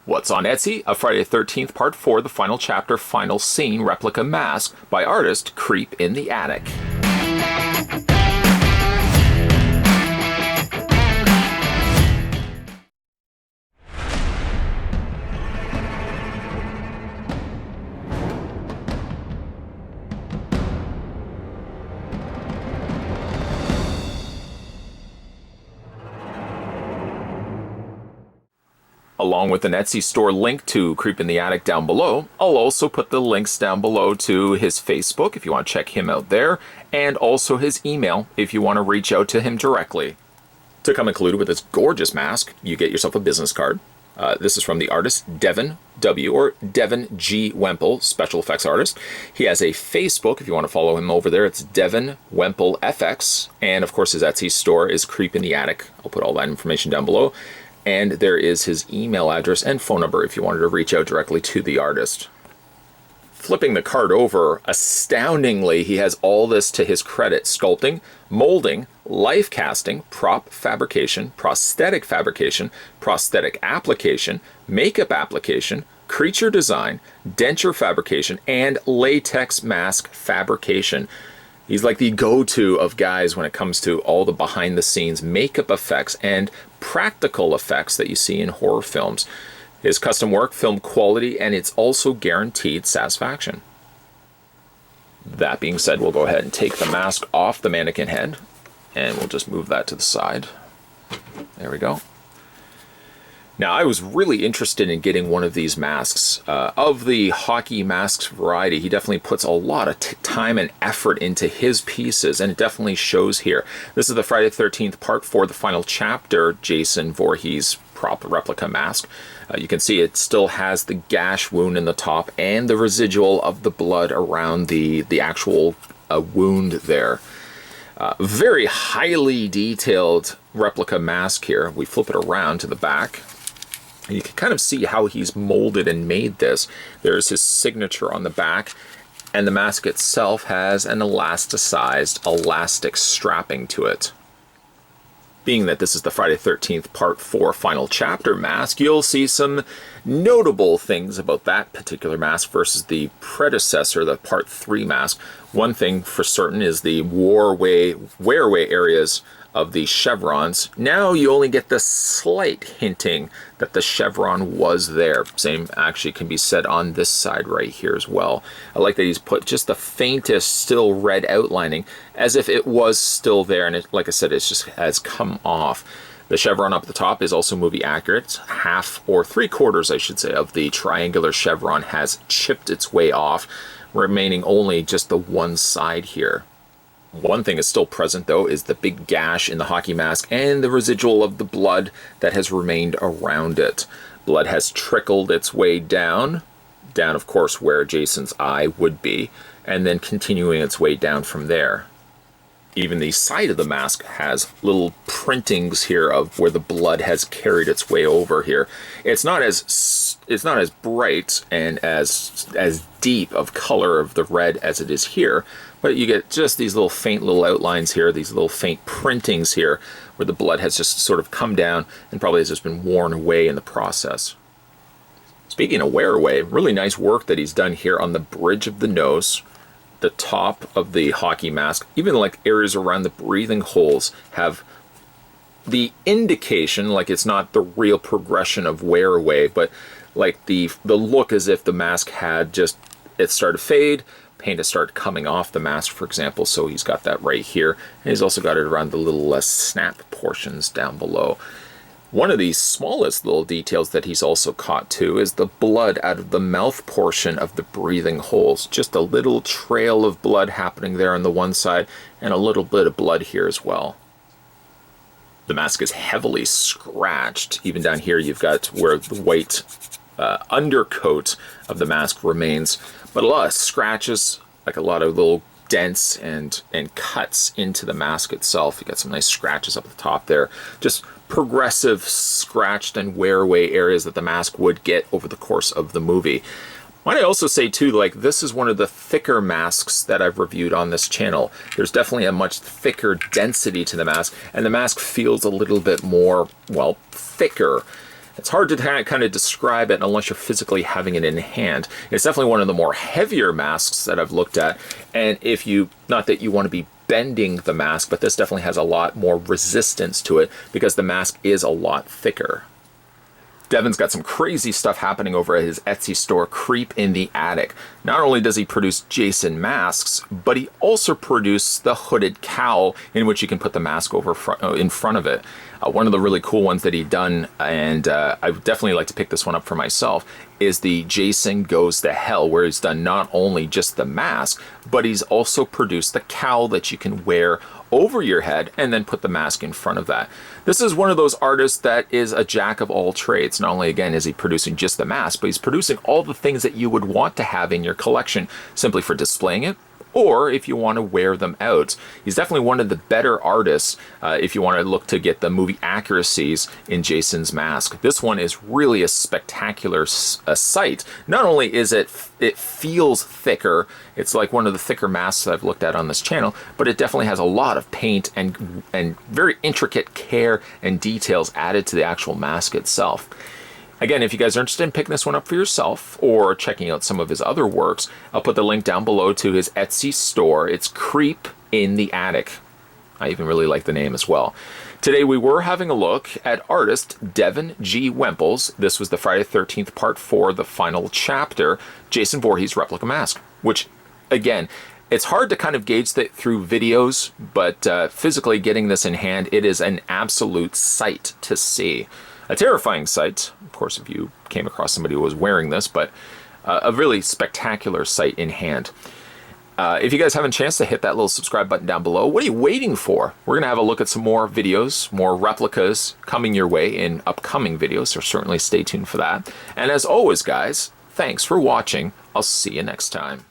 What's on Etsy? A Friday the 13th Part 4, the final chapter, final scene, replica mask by artist Creep in the Attic. Along with an Etsy store link to Creep in the Attic down below, I'll also put the links down below to his Facebook if you want to check him out there, and also his email if you want to reach out to him directly. To come included with this gorgeous mask, you get yourself a business card. This is from the artist Devin W. or Devin G. Wemple, special effects artist. He has a Facebook if you want to follow him over there. It's Devin Wemple FX, and of course his Etsy store is Creep in the Attic. I'll put all that information down below. And there is his email address and phone number if you wanted to reach out directly to the artist. Flipping the card over, astoundingly, he has all this to his credit: sculpting, molding, life casting, prop fabrication, prosthetic application, makeup application, creature design, denture fabrication, and latex mask fabrication. He's like the go-to of guys when it comes to all the behind-the-scenes makeup effects and practical effects that you see in horror films. His custom work, film quality, and it's also guaranteed satisfaction. That being said, we'll go ahead and take the mask off the mannequin head, and we'll just move that to the side. There we go. Now, I was really interested in getting one of these masks. Of the hockey masks variety, he definitely puts a lot of time and effort into his pieces, and it definitely shows here. This is the Friday the 13th Part 4, the final chapter, Jason Voorhees prop replica mask. You can see it still has the gash wound in the top and the residual of the blood around the actual wound there. Very highly detailed replica mask here. We flip it around to the back. You can kind of see how he's molded and made this. There's his signature on the back, and the mask itself has an elasticized elastic strapping to it. Being that this is the Friday the 13th Part 4 final chapter mask, you'll see some notable things about that particular mask versus the predecessor, the Part 3 mask. One thing for certain is the wear-away areas of the chevrons. Now you only get the slight hinting that the chevron was there. Same actually can be said on this side right here as well. I like that he's put just the faintest still red outlining as if it was still there, and it, like I said, it just has come off. The chevron up at the top is also movie accurate. It's half or 3/4, I should say, of the triangular chevron has chipped its way off, remaining only just the one side here. One thing is still present, though, is the big gash in the hockey mask and the residual of the blood that has remained around it. Blood has trickled its way down, of course, where Jason's eye would be, and then continuing its way down from there. Even the side of the mask has little printings here of where the blood has carried its way over here. It's not as bright and as deep of color of the red as it is here, but you get just these little faint little outlines here, these little faint printings here, where the blood has just sort of come down and probably has just been worn away in the process. Speaking of wear away, really nice work that he's done here on the bridge of the nose. The top of the hockey mask, even like areas around the breathing holes, have the indication, like it's not the real progression of wear away, but like the look as if the mask had just, it started to fade, paint has started coming off the mask, for example. So he's got that right here, and he's also got it around the little snap portions down below. One of the smallest little details that he's also caught too is the blood out of the mouth portion of the breathing holes. Just a little trail of blood happening there on the one side, and a little bit of blood here as well. The mask is heavily scratched. Even down here you've got where the white undercoat of the mask remains, but a lot of scratches, like a lot of little dents and cuts into the mask itself. You got some nice scratches up at the top there. Just progressive scratched and wear away areas that the mask would get over the course of the movie. Might I also say too, like, this is one of the thicker masks that I've reviewed on this channel. There's definitely a much thicker density to the mask, and the mask feels a little bit more, well, thicker. It's hard to kind of describe it unless you're physically having it in hand. It's definitely one of the more heavier masks that I've looked at. And if you, not that you want to be bending the mask, but this definitely has a lot more resistance to it because the mask is a lot thicker. Devin's got some crazy stuff happening over at his Etsy store, CreepintheAttic. Not only does he produce Jason masks, but he also produces the hooded cowl in which you can put the mask over in front of it. One of the really cool ones that he'd done, and I would definitely like to pick this one up for myself, is the Jason Goes to Hell, where he's done not only just the mask, but he's also produced the cowl that you can wear over your head and then put the mask in front of that. This is one of those artists that is a jack of all trades. Not only, again, is he producing just the mask, but he's producing all the things that you would want to have in your collection simply for displaying it, or if you want to wear them out. He's definitely one of the better artists if you want to look to get the movie accuracies in Jason's mask. This one is really a spectacular sight. Not only is it feels thicker, it's like one of the thicker masks I've looked at on this channel, but it definitely has a lot of paint and very intricate care and details added to the actual mask itself. Again, if you guys are interested in picking this one up for yourself or checking out some of his other works, I'll put the link down below to his Etsy store. It's CreepintheAttic. I even really like the name as well. Today we were having a look at artist Devin G. Wemples. This was the Friday the 13th Part 4, the final chapter, Jason Voorhees replica mask, which, again, it's hard to kind of gauge that through videos, but physically getting this in hand, it is an absolute sight to see. A terrifying sight, of course, if you came across somebody who was wearing this, but a really spectacular sight in hand. If you guys haven't a chance to hit that little subscribe button down below, what are you waiting for? We're going to have a look at some more videos, more replicas coming your way in upcoming videos, so certainly stay tuned for that. And as always, guys, thanks for watching. I'll see you next time.